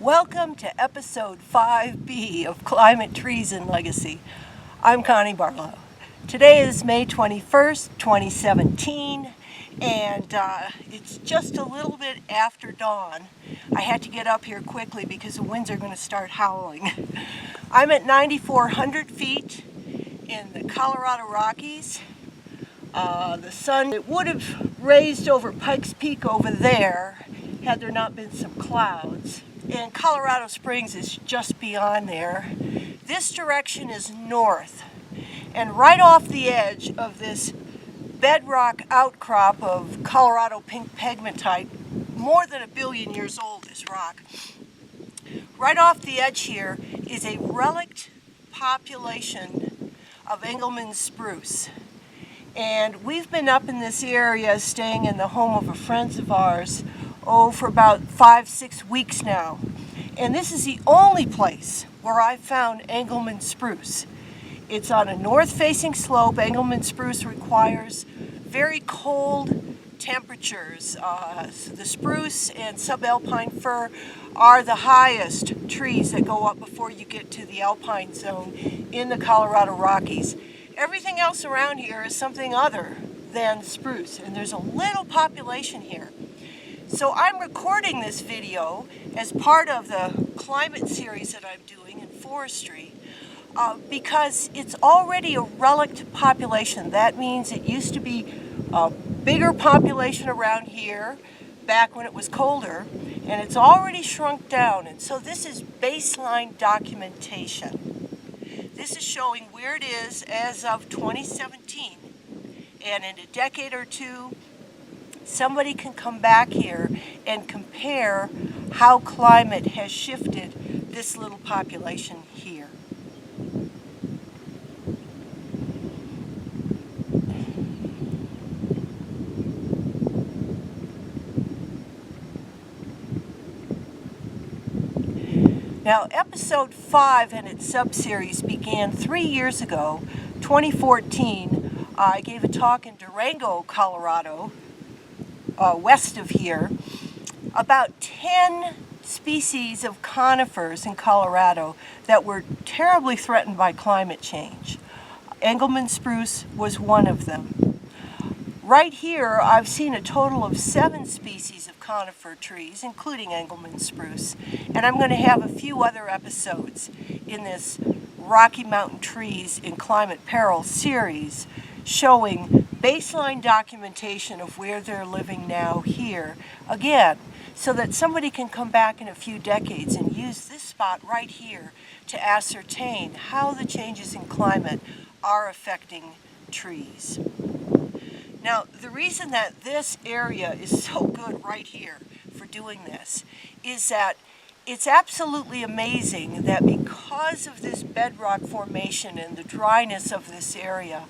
Welcome to episode 5B of Climate, Trees, and Legacy. I'm Connie Barlow. Today is May 21st, 2017, and it's just a little bit after dawn. I had to get up here quickly because the winds are going to start howling. I'm at 9,400 feet in the Colorado Rockies. The sun, it would have raised over Pikes Peak over there had there not been some clouds. And Colorado Springs is just beyond there. This direction is north. And right off the edge of this bedrock outcrop of Colorado pink pegmatite, more than 1 billion years old, this rock. Right off the edge here is a relict population of Engelmann spruce. And we've been up in this area staying in the home of a friend of ours for about 5-6 weeks now. And this is the only place where I've found Engelmann spruce. It's on a north-facing slope. Engelmann spruce requires very cold temperatures. The spruce and subalpine fir are the highest trees that go up before you get to the alpine zone in the Colorado Rockies. Everything else around here is something other than spruce, and there's a little population here. So I'm recording this video as part of the climate series that I'm doing in forestry because it's already a relict population. That means it used to be a bigger population around here back when it was colder, and it's already shrunk down. And so this is baseline documentation. This is showing where it is as of 2017, and in a decade or two, somebody can come back here and compare how climate has shifted this little population here. Now, episode 5 and its sub-series began 3 years ago, 2014. I gave a talk in Durango, Colorado, west of here, about 10 species of conifers in Colorado that were terribly threatened by climate change. Engelmann spruce was one of them. Right here, I've seen a total of 7 species of conifer trees, including Engelmann spruce, and I'm going to have a few other episodes in this Rocky Mountain Trees in Climate Peril series showing baseline documentation of where they're living now here, again, so that somebody can come back in a few decades and use this spot right here to ascertain how the changes in climate are affecting trees. Now, the reason that this area is so good right here for doing this is that it's absolutely amazing that because of this bedrock formation and the dryness of this area,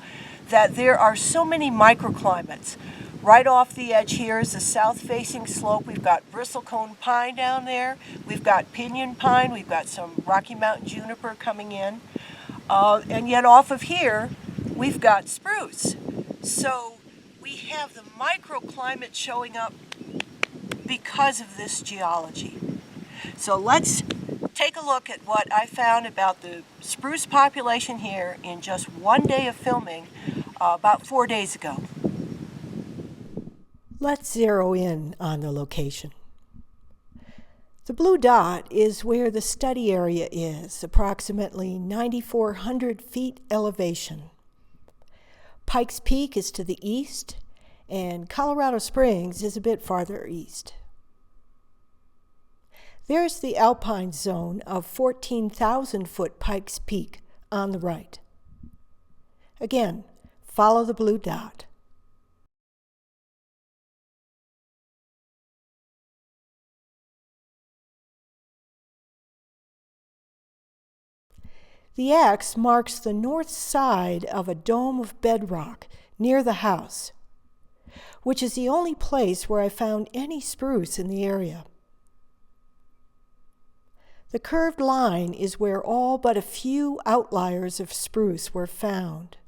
that there are so many microclimates. Right off the edge here is a south-facing slope. We've got bristlecone pine down there. We've got pinyon pine. We've got some Rocky Mountain juniper coming in. And yet off of here, we've got spruce. So we have the microclimate showing up because of this geology. So let's take a look at what I found about the spruce population here in just one day of filming about 4 days ago. Let's zero in on the location. The blue dot is where the study area is, approximately 9,400 feet elevation. Pikes Peak is to the east, and Colorado Springs is a bit farther east. There's the alpine zone of 14,000-foot Pikes Peak on the right. Again, follow the blue dot. The X marks the north side of a dome of bedrock near the house, which is the only place where I found any spruce in the area. The curved line is where all but a few outliers of spruce were found.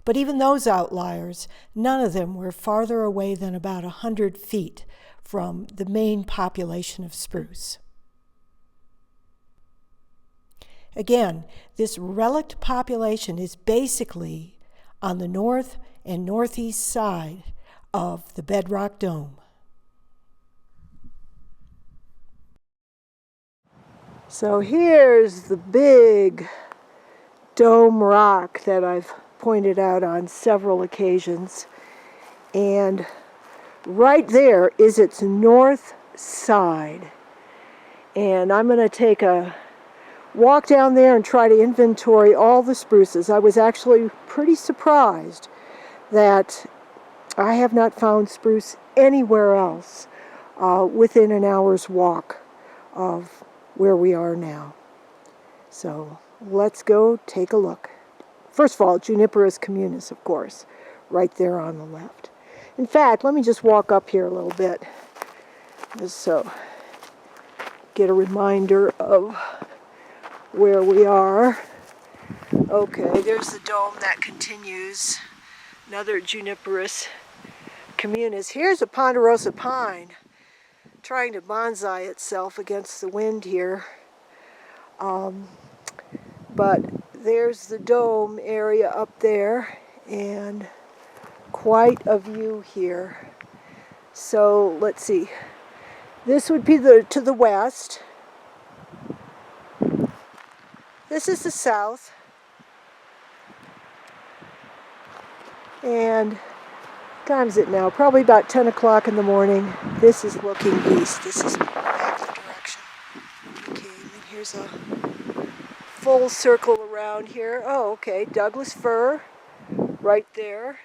But even those outliers, none of them were farther away than about 100 feet from the main population of spruce. Again, this relict population is basically on the north and northeast side of the bedrock dome. So here's the big dome rock that I've pointed out on several occasions. And right there is its north side. And I'm going to take a walk down there and try to inventory all the spruces. I was actually pretty surprised that I have not found spruce anywhere else within an hour's walk of where we are now. So let's go take a look. First of all, Juniperus communis, of course, right there on the left. In fact, let me just walk up here a little bit, just so get a reminder of where we are. Okay, there's the dome that continues. Another Juniperus communis. Here's a Ponderosa Pine trying to bonsai itself against the wind here. But there's the dome area up there, and quite a view here. So let's see. This would be to the west. This is the south. And what time is it now? Probably about 10 o'clock in the morning. This is looking east. This is back the direction we came. And here's a full circle around here. Oh, okay. Douglas fir right there.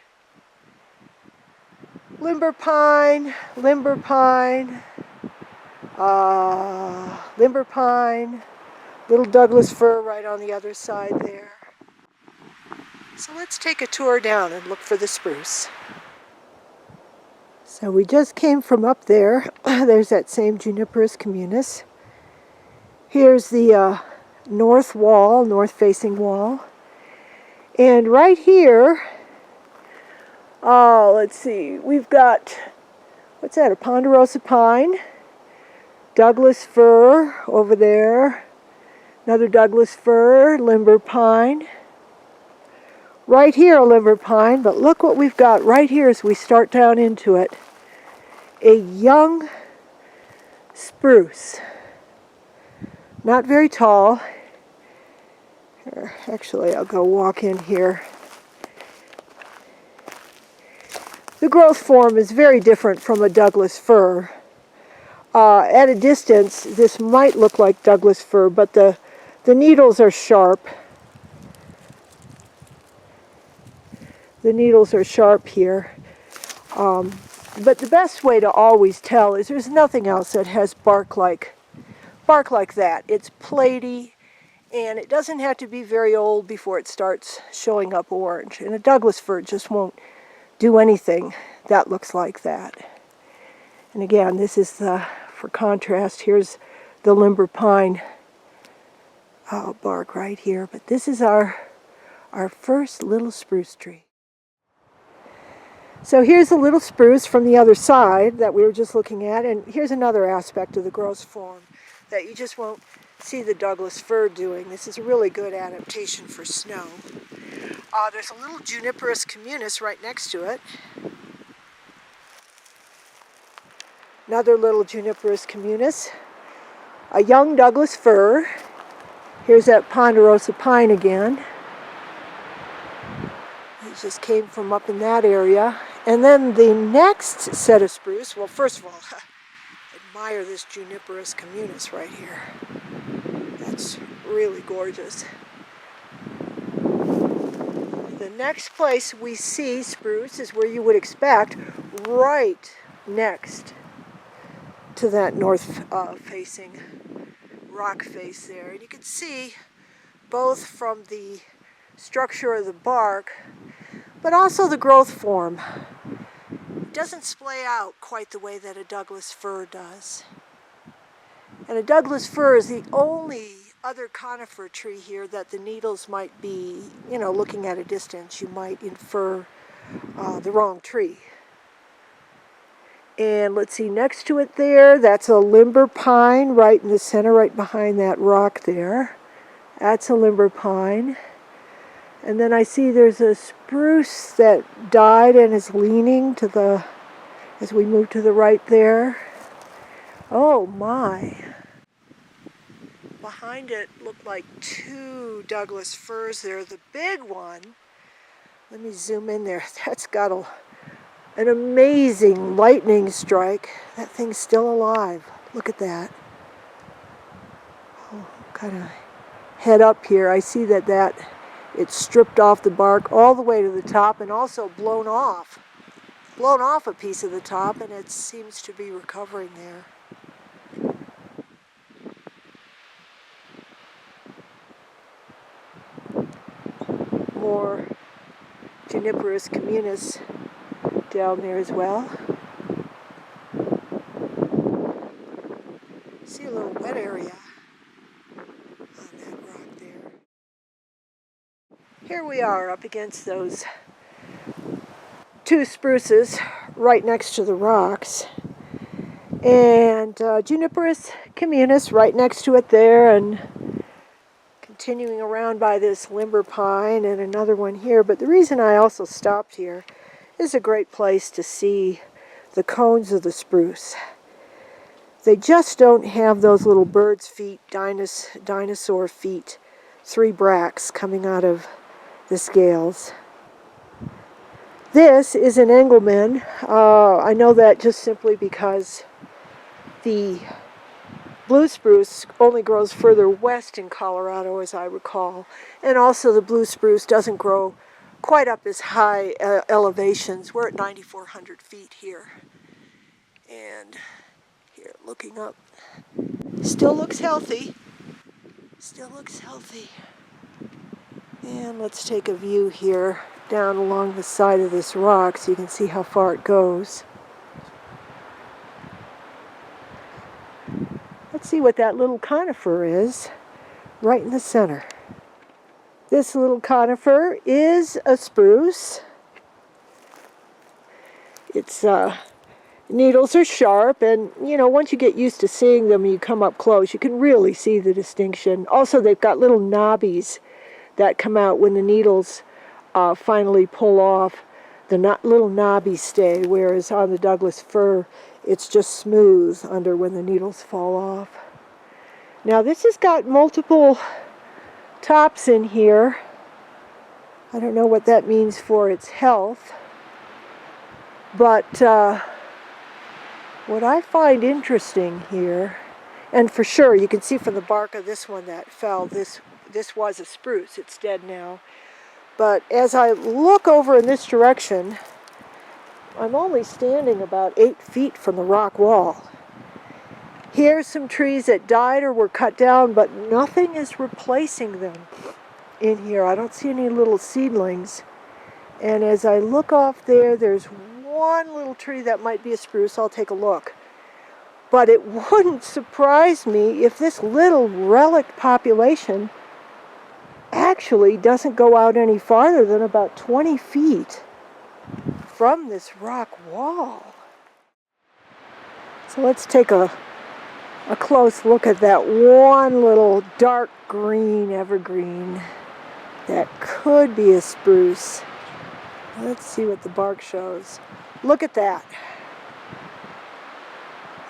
Limber pine, limber pine, limber pine, little Douglas fir right on the other side there. So let's take a tour down and look for the spruce. So we just came from up there. There's that same Juniperus communis. Here's the north wall, north-facing wall. And right here, let's see, we've got, what's that, a Ponderosa pine, Douglas fir over there, another Douglas fir, limber pine. Right here a limber pine, but look what we've got right here as we start down into it. A young spruce. Not very tall. Here, actually, I'll go walk in here. The growth form is very different from a Douglas fir. At a distance, this might look like Douglas fir, but the needles are sharp. The needles are sharp here. But the best way to always tell is there's nothing else that has bark like that. It's platy, and it doesn't have to be very old before it starts showing up orange. And a Douglas fir just won't do anything that looks like that. And again, this is for contrast, here's the limber pine bark right here. But this is our first little spruce tree. So here's a little spruce from the other side that we were just looking at, and here's another aspect of the growth form that you just won't see the Douglas fir doing. This is a really good adaptation for snow. There's a little Juniperus communis right next to it. Another little Juniperus communis. A young Douglas fir. Here's that Ponderosa pine again. It just came from up in that area. And then the next set of spruce, well, first of all, admire this Juniperus communis right here. That's really gorgeous. The next place we see spruce is where you would expect, right next to that north-facing rock face there. And you can see both from the structure of the bark, but also the growth form. It doesn't splay out quite the way that a Douglas fir does. And a Douglas fir is the only other conifer tree here that the needles might be, looking at a distance, you might infer the wrong tree. And let's see, next to it there, that's a limber pine right in the center, right behind that rock there. That's a limber pine. And then I see there's a spruce that died and is leaning to the, as we move to the right there. Oh my. Behind it looked like two Douglas firs there. The big one, let me zoom in there, that's got an amazing lightning strike. That thing's still alive. Look at that. Oh, kind of head up here. I see that it's stripped off the bark all the way to the top and also blown off a piece of the top, and it seems to be recovering there. More Juniperus communis down there as well. See a little wet area on that rock there. Here we are up against those two spruces right next to the rocks, and Juniperus communis right next to it there, and continuing around by this limber pine and another one here. But the reason I also stopped here is a great place to see the cones of the spruce. They just don't have those little bird's feet, dinosaur feet, three bracts coming out of the scales. This is an Engelmann. I know that just simply because the blue spruce only grows further west in Colorado, as I recall, and also the blue spruce doesn't grow quite up as high elevations. We're at 9,400 feet here, and here looking up, still looks healthy. Still looks healthy. And let's take a view here down along the side of this rock so you can see how far it goes. Let's see what that little conifer is right in the center. This little conifer is a spruce. Its needles are sharp, and you know, once you get used to seeing them and you come up close, you can really see the distinction. Also, they've got little knobbies that come out when the needles finally pull off. The little knobbies stay, whereas on the Douglas fir, it's just smooth under when the needles fall off. Now this has got multiple tops in here. I don't know what that means for its health, but what I find interesting here, and for sure you can see from the bark of this one that fell, this was a spruce. It's dead now. But as I look over in this direction, I'm only standing about 8 feet from the rock wall. Here's some trees that died or were cut down, but nothing is replacing them in here. I don't see any little seedlings. And as I look off there, there's one little tree that might be a spruce. I'll take a look. But it wouldn't surprise me if this little relict population actually doesn't go out any farther than about 20 feet from this rock wall. So let's take a close look at that one little dark green evergreen that could be a spruce. Let's see what the bark shows. Look at that.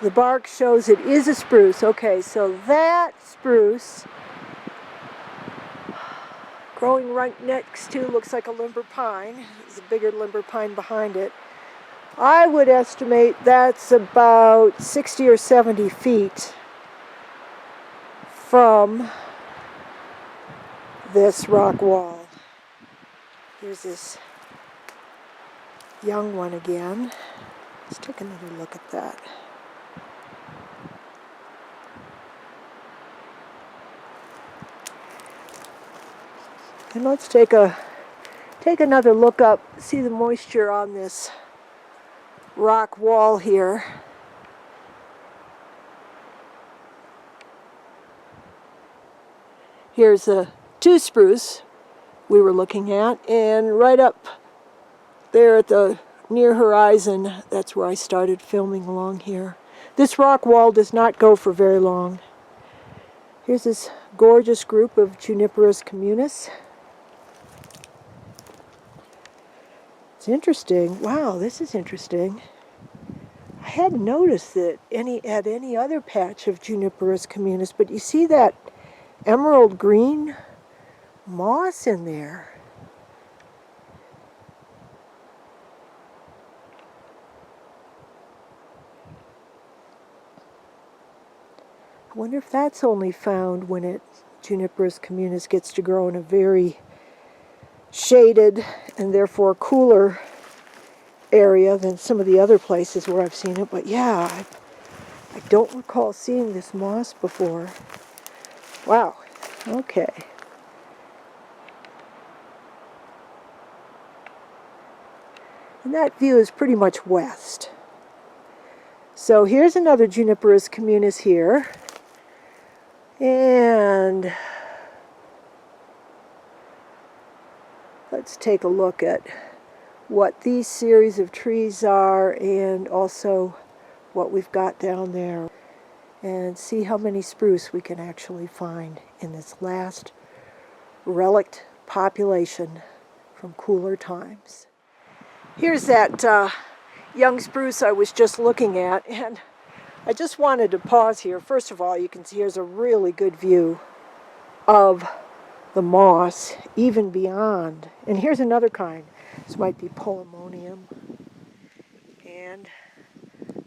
The bark shows it is a spruce. Okay, so that spruce growing right next to looks like a limber pine. There's a bigger limber pine behind it. I would estimate that's about 60 or 70 feet from this rock wall. Here's this young one again. Let's take another look at that. And let's take another look up, see the moisture on this rock wall here. Here's a two spruce we were looking at, and right up there at the near horizon, that's where I started filming along here. This rock wall does not go for very long. Here's this gorgeous group of Juniperus communis. It's interesting. Wow, this is interesting. I hadn't noticed that at any other patch of Juniperus communis, but you see that emerald green moss in there. I wonder if that's only found when Juniperus communis gets to grow in a very shaded and therefore cooler area than some of the other places where I've seen it. But yeah, I don't recall seeing this moss before. Wow, okay. And that view is pretty much west. So here's another Juniperus communis here. And let's take a look at what these series of trees are and also what we've got down there, and see how many spruce we can actually find in this last relict population from cooler times. Here's that young spruce I was just looking at, and I just wanted to pause here. First of all, you can see here's a really good view of the moss, even beyond. And here's another kind. This might be Polemonium. And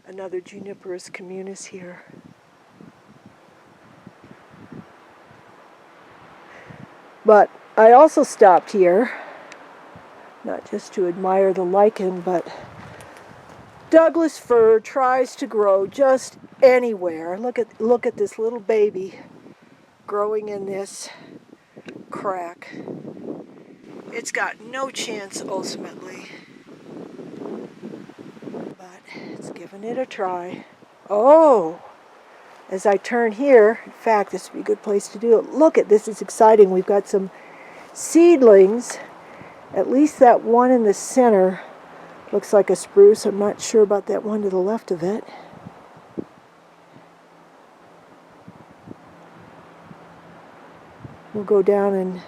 another Juniperus communis here. But I also stopped here, not just to admire the lichen, but Douglas fir tries to grow just anywhere. Look at this little baby growing in this crack. It's got no chance ultimately, but it's giving it a try. Oh, as I turn here, in fact, this would be a good place to do it. Look at this, is exciting. We've got some seedlings, at least that one in the center looks like a spruce. I'm not sure about that one to the left of it. We'll go down and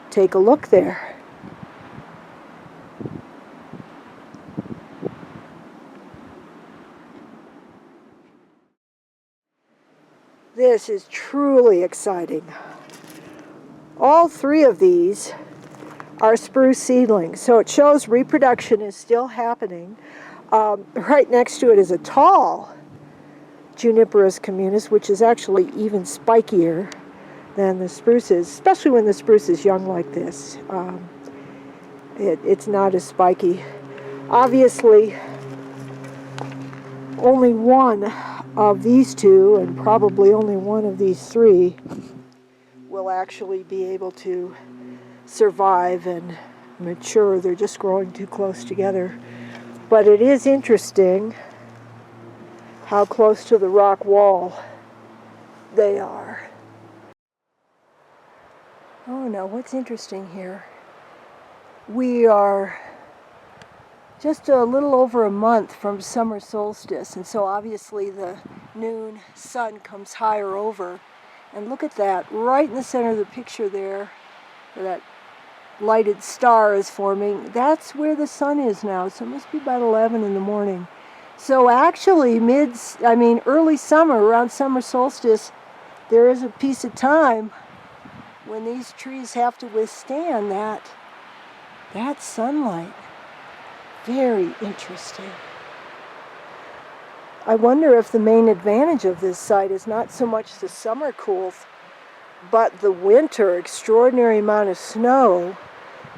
take a look there. This is truly exciting. All three of these are spruce seedlings, so it shows reproduction is still happening. Right next to it is a tall Juniperus communis, which is actually even spikier than the spruces, especially when the spruce is young like this. It's not as spiky. Obviously, only one of these two, and probably only one of these three, will actually be able to survive and mature. They're just growing too close together. But it is interesting how close to the rock wall they are. Oh, now what's interesting here? We are just a little over a month from summer solstice, and so obviously the noon sun comes higher over. And look at that, right in the center of the picture there, where that lighted star is forming. That's where the sun is now, so it must be about 11 in the morning. So actually early summer, around summer solstice, there is a piece of time when these trees have to withstand that sunlight. Very interesting. I wonder if the main advantage of this site is not so much the summer coolth, but the winter extraordinary amount of snow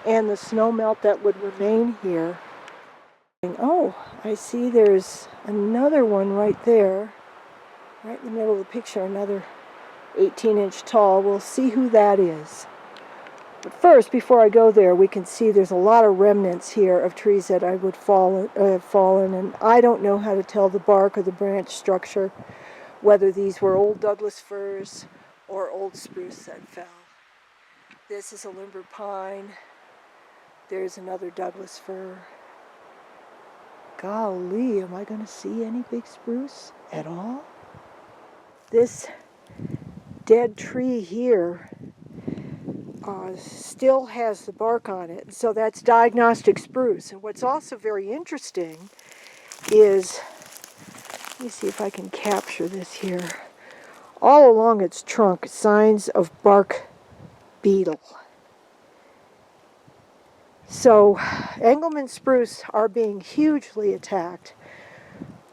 and the snow melt that would remain here. Oh, I see there's another one right there, right in the middle of the picture, another 18-inch tall. We'll see who that is. But first, before I go there, we can see there's a lot of remnants here of trees that I would have fallen, and I don't know how to tell the bark or the branch structure, whether these were old Douglas firs or old spruce that fell. This is a limber pine. There's another Douglas fir. Golly, am I going to see any big spruce at all? This dead tree here still has the bark on it. So that's diagnostic spruce. And what's also very interesting is, let me see if I can capture this here. All along its trunk, signs of bark beetle. So Engelmann spruce are being hugely attacked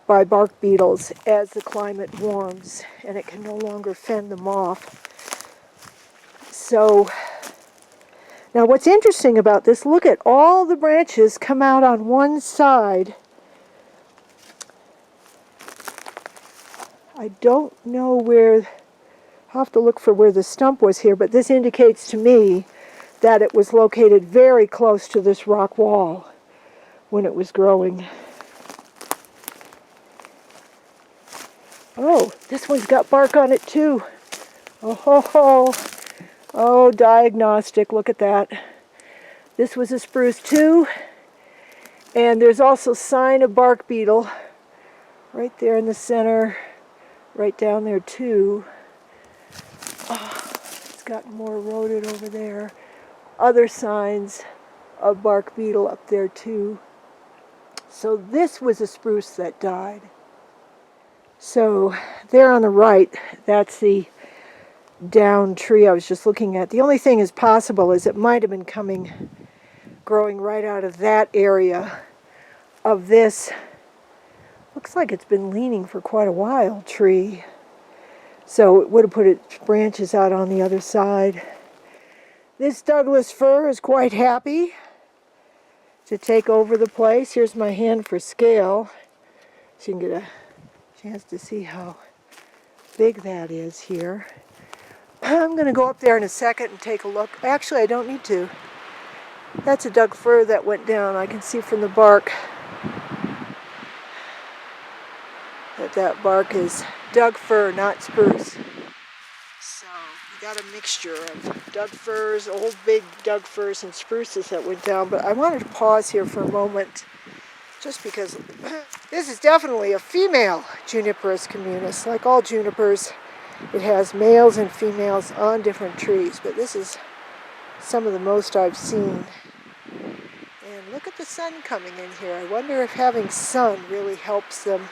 by bark beetles as the climate warms and it can no longer fend them off. So now what's interesting about this, look at all the branches come out on one side. I don't know where, I'll have to look for where the stump was here, but this indicates to me that it was located very close to this rock wall when it was growing. Oh, this one's got bark on it too. Oh, ho, ho. Oh, diagnostic, look at that. This was a spruce too. And there's also sign of bark beetle right there in the center, right down there too. Oh, it's gotten more eroded over there. Other signs of bark beetle up there too. So this was a spruce that died. So there on the right, that's the down tree I was just looking at. The only thing is possible is it might have been growing right out of that area of this, looks like it's been leaning for quite a while, tree. So it would have put its branches out on the other side. This Douglas fir is quite happy to take over the place. Here's my hand for scale, so you can get a chance to see how big that is here. I'm going to go up there in a second and take a look. Actually, I don't need to. That's a Doug fir that went down. I can see from the bark that bark is Doug fir, not spruce. So you got a mixture of Doug firs, old big Doug firs and spruces that went down. But I wanted to pause here for a moment just because this is definitely a female Juniperus communis. Like all junipers, it has males and females on different trees, but this is some of the most I've seen. And look at the sun coming in here. I wonder if having sun really helps them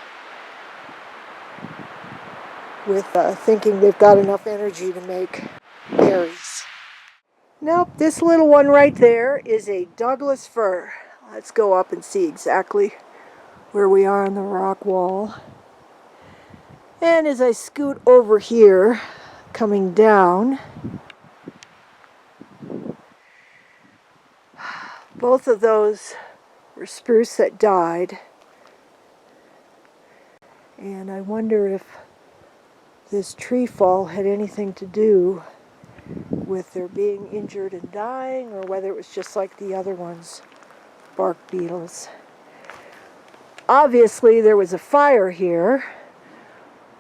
with thinking they've got enough energy to make berries. Nope, this little one right there is a Douglas fir. Let's go up and see exactly where we are on the rock wall. And as I scoot over here, coming down, both of those were spruce that died. And I wonder if this tree fall had anything to do with their being injured and dying, or whether it was just like the other ones, bark beetles. Obviously there was a fire here.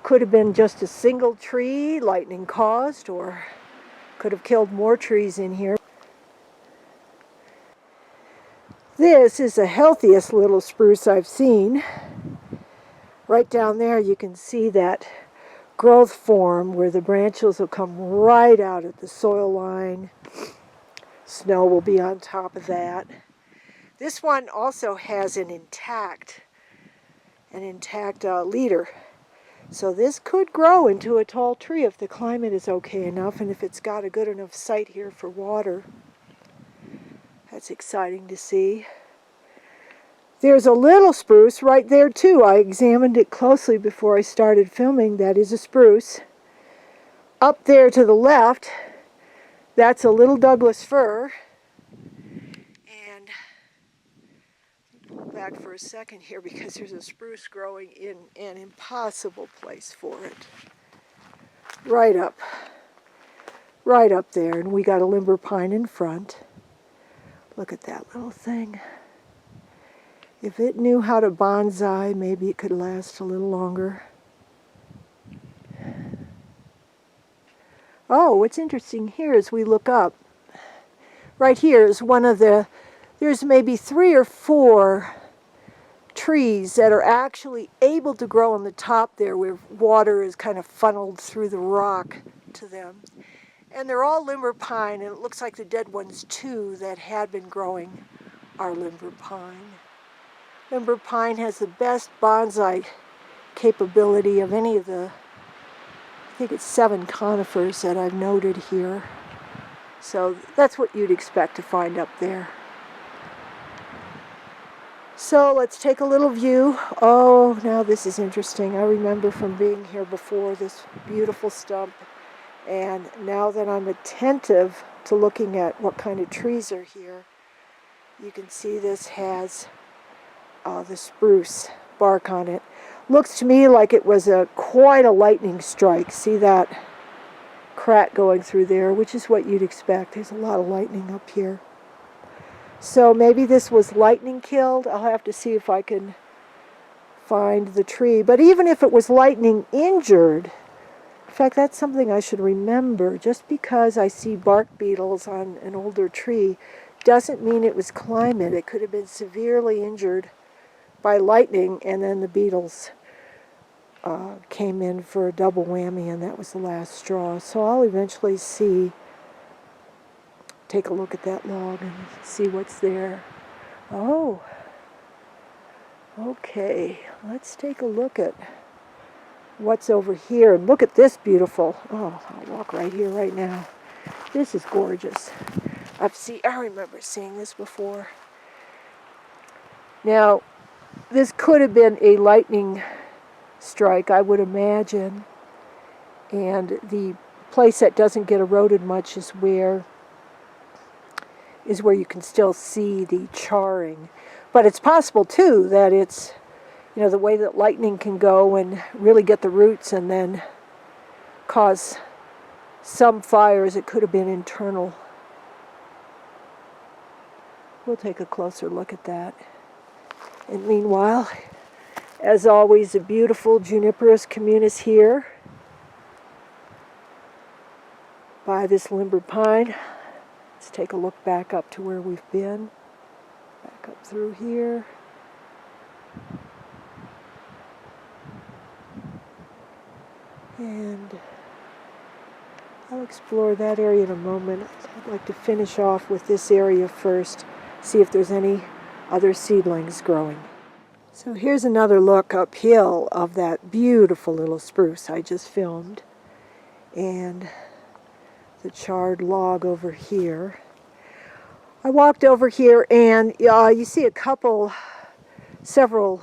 Could have been just a single tree lightning caused, or could have killed more trees in here. This is the healthiest little spruce I've seen. Right down there you can see that growth form where the branches will come right out at the soil line. Snow will be on top of that. This one also has an intact leader. So this could grow into a tall tree if the climate is okay enough and if it's got a good enough site here for water. That's exciting to see. There's a little spruce right there too. I examined it closely before I started filming. That is a spruce. Up there to the left, that's a little Douglas fir. And pull back for a second here because there's a spruce growing in an impossible place for it. Right up there. And we got a limber pine in front. Look at that little thing. If it knew how to bonsai, maybe it could last a little longer. Oh, what's interesting here is we look up. Right here is one of the, there's maybe 3 or 4 trees that are actually able to grow on the top there where water is kind of funneled through the rock to them. And they're all limber pine, and it looks like the dead ones too that had been growing are limber pine. Limber pine has the best bonsai capability of any of the, I think it's 7 conifers that I've noted here. So that's what you'd expect to find up there. So let's take a little view. Oh, now this is interesting. I remember from being here before this beautiful stump. And now that I'm attentive to looking at what kind of trees are here, you can see this has the spruce bark on it. Looks to me like it was quite a lightning strike. See that crack going through there, which is what you'd expect. There's a lot of lightning up here. So maybe this was lightning killed. I'll have to see if I can find the tree. But even if it was lightning injured, in fact, that's something I should remember. Just because I see bark beetles on an older tree doesn't mean it was climate. It could have been severely injured by lightning, and then the beetles came in for a double whammy, and that was the last straw. So I'll eventually take a look at that log and see what's there. Oh, okay. Let's take a look at what's over here. And look at this beautiful, oh, I'll walk right here right now. This is gorgeous. I remember seeing this before. Now, this could have been a lightning strike, I would imagine. And the place that doesn't get eroded much is where you can still see the charring. But it's possible, too, that it's, you know, the way that lightning can go and really get the roots and then cause some fires. It could have been internal. We'll take a closer look at that. And meanwhile, as always, a beautiful juniperus communis here by this limber pine. Let's take a look back up to where we've been. Back up through here. And I'll explore that area in a moment. I'd like to finish off with this area first, see if there's any other seedlings growing. So here's another look uphill of that beautiful little spruce I just filmed, and the charred log over here. I walked over here, and you see several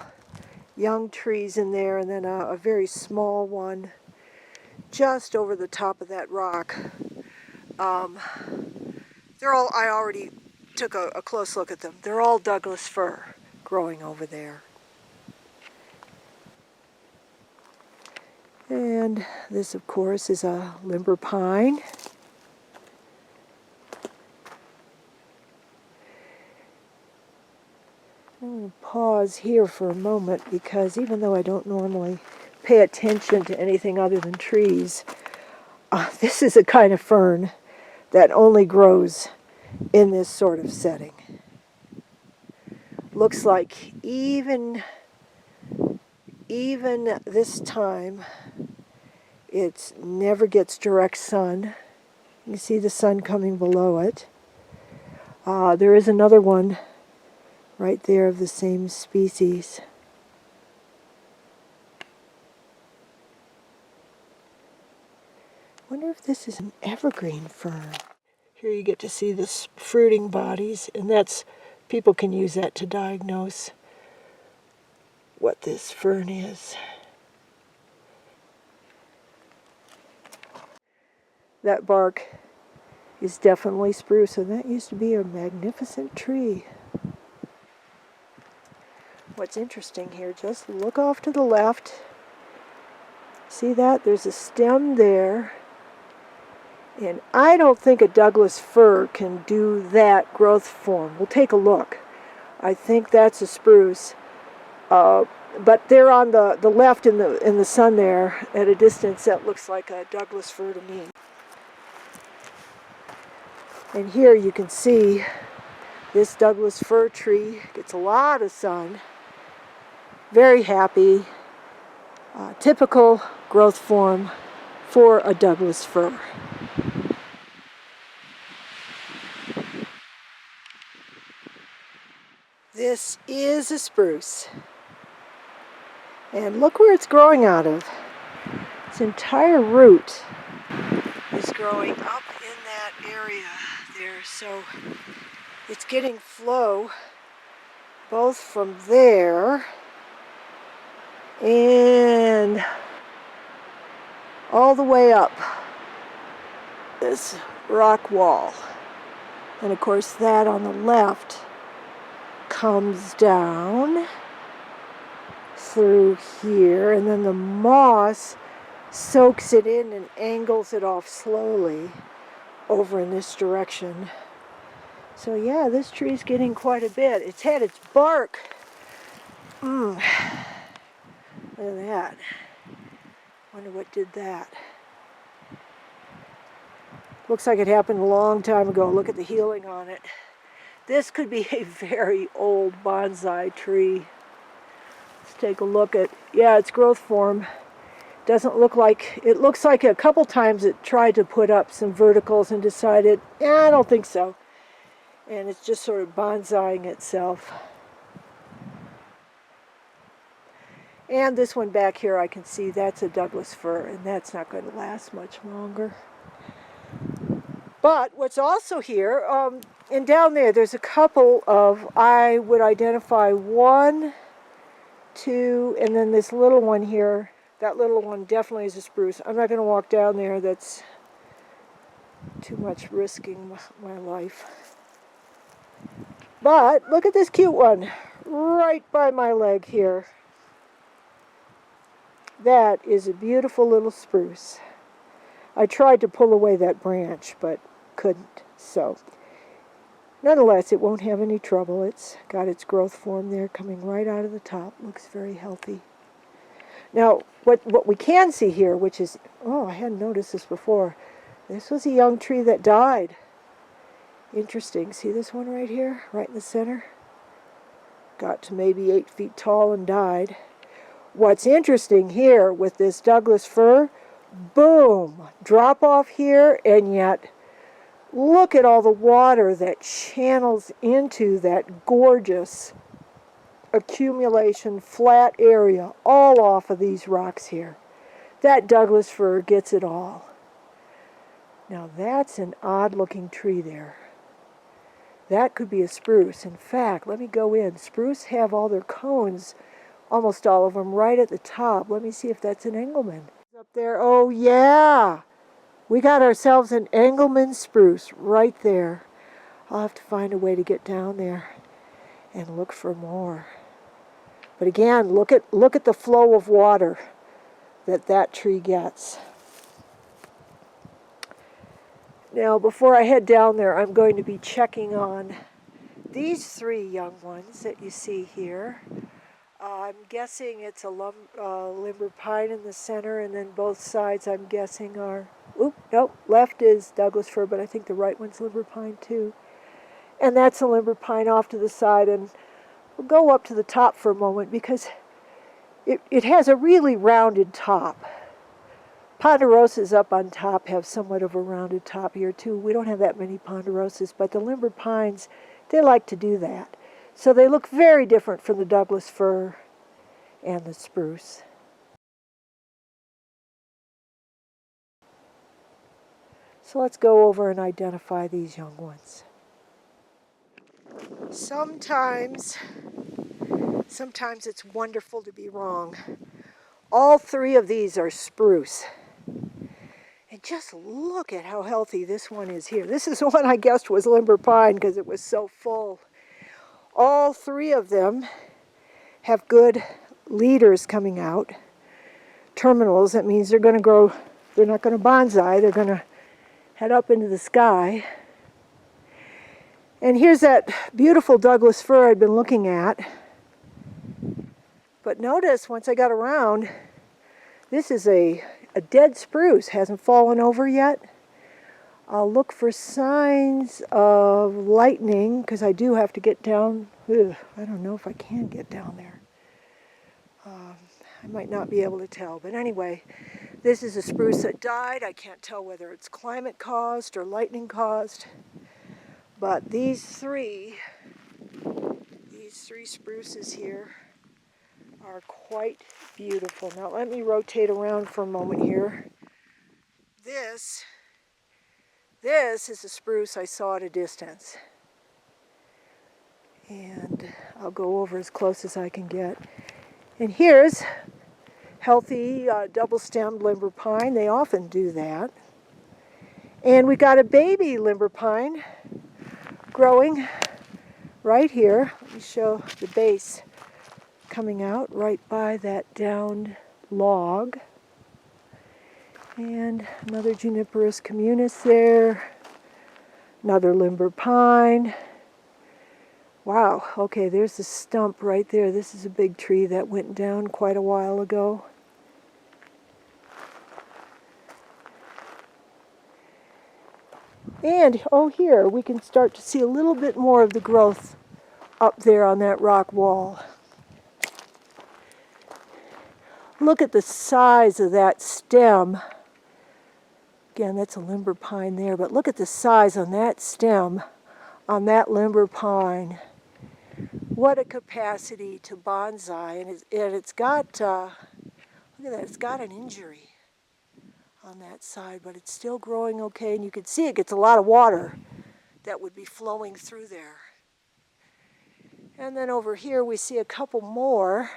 young trees in there, and then a very small one just over the top of that rock. They're all, I already took a close look at them. They're all Douglas fir growing over there. And this, of course, is a limber pine. I'm going to pause here for a moment because even though I don't normally pay attention to anything other than trees, this is a kind of fern that only grows in this sort of setting. Looks like even this time it never gets direct sun. You see the sun coming below it. There is another one right there of the same species. I wonder if this is an evergreen fern. Here you get to see the fruiting bodies, and people can use that to diagnose what this fern is. That bark is definitely spruce, and that used to be a magnificent tree. What's interesting here, just look off to the left. See that? There's a stem there. And I don't think a Douglas fir can do that growth form. We'll take a look. I think that's a spruce. But there on the left in the sun there, at a distance, that looks like a Douglas fir to me. And here you can see this Douglas fir tree gets a lot of sun. Very happy. Typical growth form for a Douglas fir. This is a spruce. And look where it's growing out of. Its entire root is growing up in that area there. So it's getting flow both from there and all the way up this rock wall. And of course that on the left comes down through here, and then the moss soaks it in and angles it off slowly over in this direction. So yeah, this tree's getting quite a bit. It's had its bark. Look at that. Wonder what did that. Looks like it happened a long time ago. Look at the healing on it. This could be a very old bonsai tree. Let's take a look at, yeah, its growth form. Doesn't look like, it looks like a couple times it tried to put up some verticals and decided, I don't think so. And it's just sort of bonsaiing itself. And this one back here I can see that's a Douglas fir, and that's not going to last much longer. But what's also here, and down there, there's a couple of, I would identify 1, 2, and then this little one here. That little one definitely is a spruce. I'm not going to walk down there. That's too much risking my life. But look at this cute one right by my leg here. That is a beautiful little spruce. I tried to pull away that branch, but couldn't. So, nonetheless, it won't have any trouble. It's got its growth form there coming right out of the top. Looks very healthy. Now, what we can see here, which is, oh, I hadn't noticed this before. This was a young tree that died. Interesting. See this one right here, right in the center? Got to maybe 8 feet tall and died. What's interesting here with this Douglas fir, boom, drop off here, and yet look at all the water that channels into that gorgeous accumulation, flat area, all off of these rocks here. That Douglas fir gets it all. Now that's an odd looking tree there. That could be a spruce. In fact, let me go in. Spruce have all their cones, almost all of them, right at the top. Let me see if that's an Engelmann. Up there, oh yeah! We got ourselves an Engelmann spruce right there. I'll have to find a way to get down there and look for more. But again, look at the flow of water that tree gets. Now, before I head down there, I'm going to be checking on these 3 young ones that you see here. I'm guessing it's a limber pine in the center, and then both sides I'm guessing are, nope, left is Douglas fir, but I think the right one's limber pine too. And that's a limber pine off to the side, and we'll go up to the top for a moment because it has a really rounded top. Ponderosas up on top have somewhat of a rounded top here too. We don't have that many ponderosas, but the limber pines, they like to do that. So they look very different from the Douglas fir and the spruce. So let's go over and identify these young ones. Sometimes it's wonderful to be wrong. All 3 of these are spruce. And just look at how healthy this one is here. This is the one I guessed was limber pine because it was so full. All 3 of them have good leaders coming out. Terminals, that means they're going to grow, they're not going to bonsai, they're going to head up into the sky. And here's that beautiful Douglas fir I'd been looking at. But notice, once I got around, this is a dead spruce, hasn't fallen over yet. I'll look for signs of lightning, because I do have to get down. Ugh, I don't know if I can get down there. I might not be able to tell, but anyway, This is a spruce that died. I can't tell whether it's climate caused or lightning caused. But these three spruces here are quite beautiful. Now let me rotate around for a moment here. This is a spruce I saw at a distance. And I'll go over as close as I can get. And here's healthy double-stemmed limber pine. They often do that. And we got a baby limber pine growing right here. Let me show the base coming out right by that downed log. And another Juniperus communis there. Another limber pine. Wow, okay, there's the stump right there. This is a big tree that went down quite a while ago. And, oh, here, we can start to see a little bit more of the growth up there on that rock wall. Look at the size of that stem. Again, that's a limber pine there, but look at the size on that stem, on that limber pine. What a capacity to bonsai, and it's got, look at that, it's got an injury on that side, but it's still growing okay, and you can see it gets a lot of water that would be flowing through there. And then over here we see a couple more.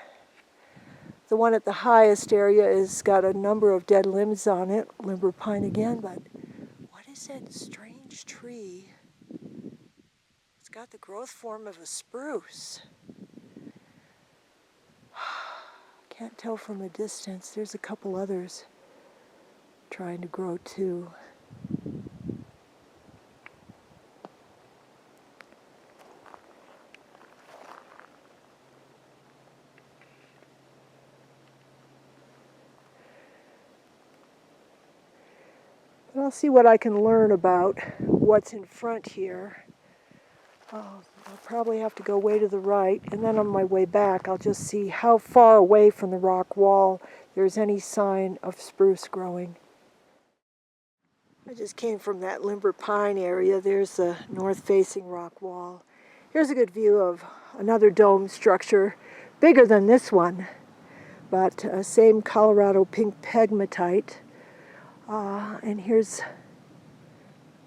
The one at the highest area has got a number of dead limbs on it, limber pine again, but what is that strange tree? It's got the growth form of a spruce. Can't tell from a distance. There's a couple others trying to grow too. But I'll see what I can learn about what's in front here. I'll probably have to go way to the right, and then on my way back I'll just see how far away from the rock wall there's any sign of spruce growing. I just came from that limber pine area. There's the north-facing rock wall. Here's a good view of another dome structure, bigger than this one, but same Colorado pink pegmatite. And here's,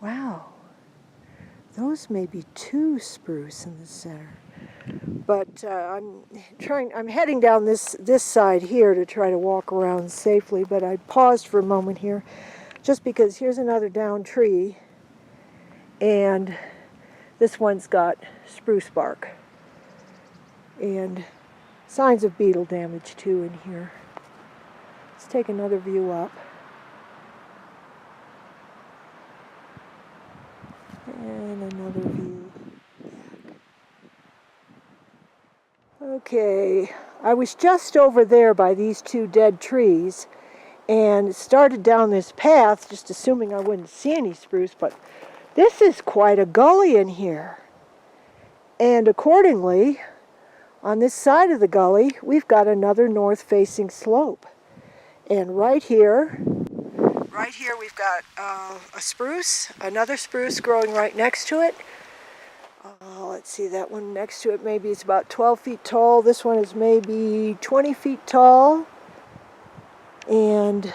wow, those may be two spruce in the center. But I'm heading down this side here to try to walk around safely, but I paused for a moment here just because here's another down tree, and this one's got spruce bark and signs of beetle damage too in here. Let's take another view up. And another view back. Okay, I was just over there by these two dead trees and started down this path, just assuming I wouldn't see any spruce, but this is quite a gully in here. And accordingly, on this side of the gully, we've got another north-facing slope. And right here we've got a spruce, another spruce growing right next to it. Let's see, that one next to it maybe is about 12 feet tall. This one is maybe 20 feet tall. And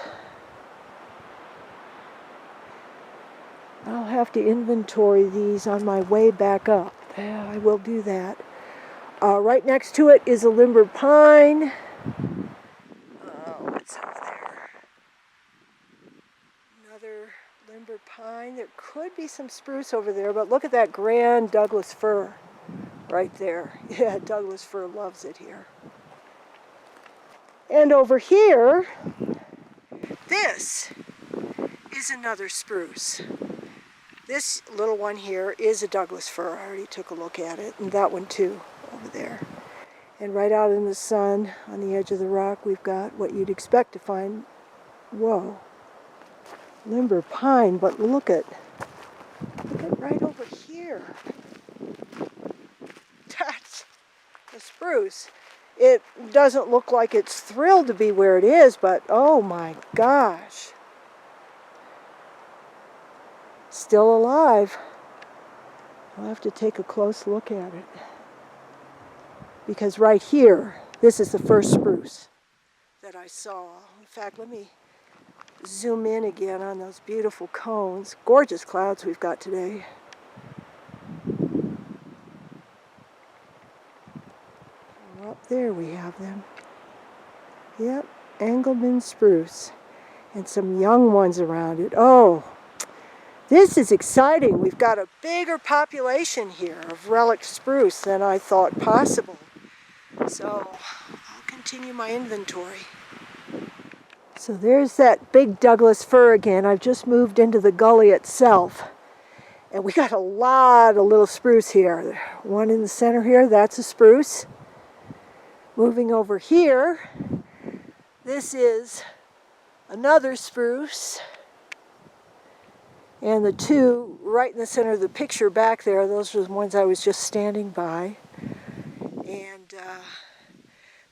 I'll have to inventory these on my way back up. Yeah, I will do that. Right next to it is a limber pine. What's over there? Another limber pine. There could be some spruce over there, but look at that grand Douglas fir right there. Yeah, Douglas fir loves it here. And over here, this is another spruce. This little one here is a Douglas fir. I already took a look at it, and that one too over there. And right out in the sun on the edge of the rock, we've got what you'd expect to find. Whoa, limber pine, but look at right over here. That's a spruce. It doesn't look like it's thrilled to be where it is, but oh my gosh. Still alive. I'll have to take a close look at it. Because right here, this is the first spruce that I saw. In fact, let me zoom in again on those beautiful cones. Gorgeous clouds we've got today. Up there we have them. Yep, Engelmann Spruce. And some young ones around it. Oh, this is exciting. We've got a bigger population here of relic spruce than I thought possible. So I'll continue my inventory. So there's that big Douglas fir again. I've just moved into the gully itself. And we got a lot of little spruce here. One in the center here, that's a spruce. Moving over here, this is another spruce. And the two right in the center of the picture back there, those are the ones I was just standing by. And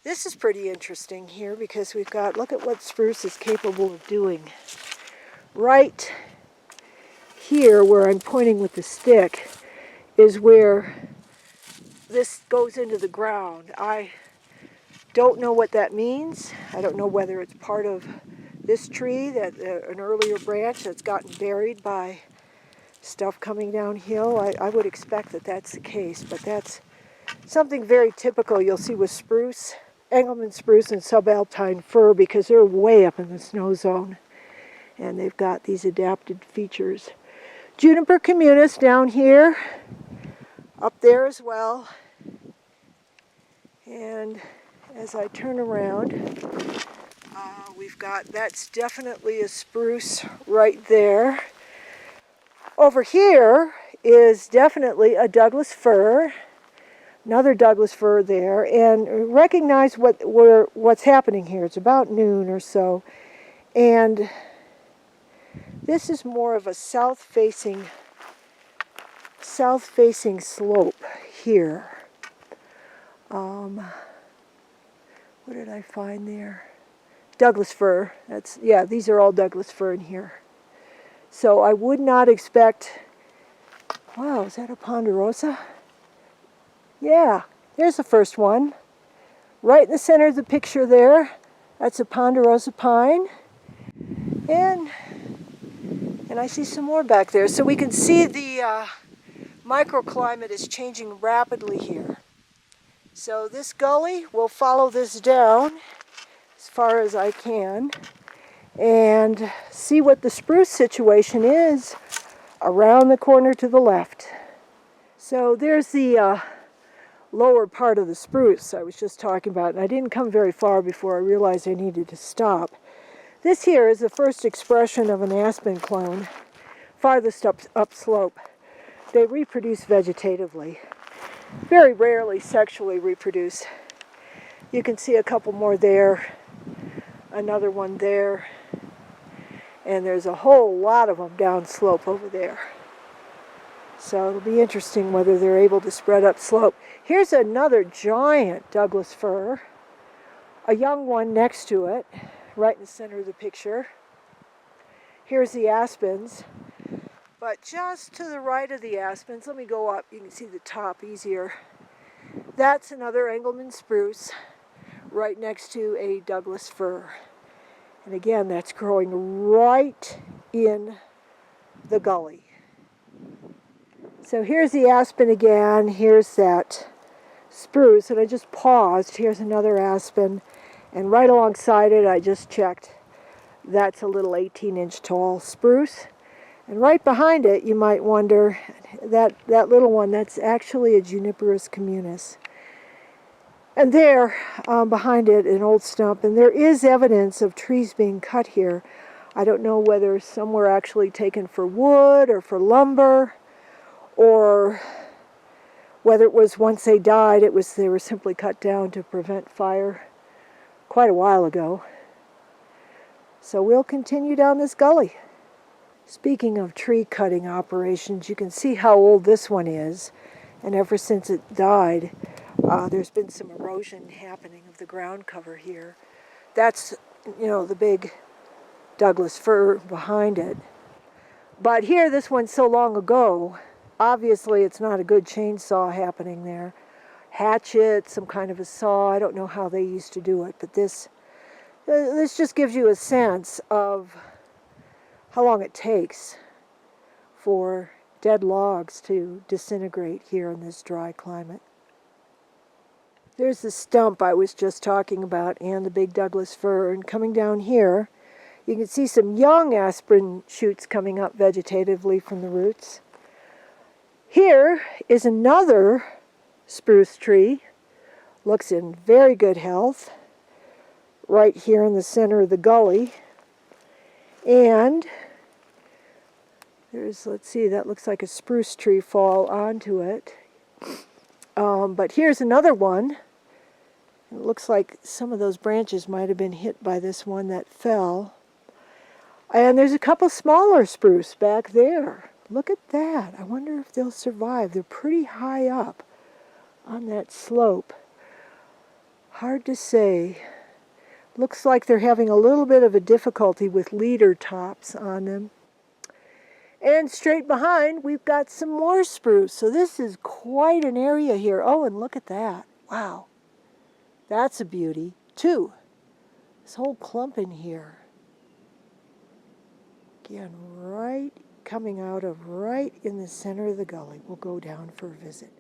this is pretty interesting here because we've got, look at what spruce is capable of doing. Right here where I'm pointing with the stick is where this goes into the ground. I don't know what that means. I don't know whether it's part of this tree, that an earlier branch that's gotten buried by stuff coming downhill. I would expect that that's the case, but that's something very typical you'll see with spruce, Engelmann spruce and subalpine fir, because they're way up in the snow zone and they've got these adapted features. Juniper communis down here, up there as well. And as I turn around, we've got, that's definitely a spruce right there. Over here is definitely a Douglas fir, another Douglas fir there, and recognize what's happening here. It's about noon or so, and this is more of a south-facing slope here. What did I find there? Douglas fir. That's, yeah, these are all Douglas fir in here. So I would not expect, wow, is that a Ponderosa? Yeah, there's the first one. Right in the center of the picture there, that's a Ponderosa Pine. And I see some more back there. So we can see the microclimate is changing rapidly here. So this gully, we'll follow this down as far as I can and see what the spruce situation is around the corner to the left. So there's the lower part of the spruce I was just talking about, and I didn't come very far before I realized I needed to stop. This here is the first expression of an aspen clone, farthest upslope. They reproduce vegetatively. Very rarely sexually reproduce. You can see a couple more there, another one there, and there's a whole lot of them down slope over there. So it'll be interesting whether they're able to spread up slope. Here's another giant Douglas fir, a young one next to it, right in the center of the picture. Here's the aspens. But just to the right of the aspens, let me go up, you can see the top easier. That's another Engelmann spruce right next to a Douglas fir. And again, that's growing right in the gully. So here's the aspen again, here's that spruce, and I just paused. Here's another aspen, and right alongside it, I just checked, that's a little 18-inch tall spruce. And right behind it, you might wonder, that little one, that's actually a Juniperus communis. And there, behind it, an old stump, and there is evidence of trees being cut here. I don't know whether some were actually taken for wood or for lumber, or whether it was once they died, they were simply cut down to prevent fire quite a while ago. So we'll continue down this gully. Speaking of tree cutting operations, you can see how old this one is, and ever since it died, There's been some erosion happening of the ground cover here. That's, the big Douglas fir behind it. But here, this one's so long ago, obviously it's not a good chainsaw happening there. Hatchet, some kind of a saw, I don't know how they used to do it, but this just gives you a sense of how long it takes for dead logs to disintegrate here in this dry climate. There's the stump I was just talking about and the big Douglas fir, and coming down here you can see some young aspirin shoots coming up vegetatively from the roots. Here is another spruce tree, looks in very good health, right here in the center of the gully. And there's, let's see, that looks like a spruce tree fall onto it. But here's another one. It looks like some of those branches might have been hit by this one that fell. And there's a couple smaller spruce back there. Look at that. I wonder if they'll survive. They're pretty high up on that slope. Hard to say. Looks like they're having a little bit of a difficulty with leader tops on them. And straight behind, we've got some more spruce. So this is quite an area here. Oh, and look at that. Wow. That's a beauty, too. This whole clump in here. Again, right coming out of right in the center of the gully. We'll go down for a visit.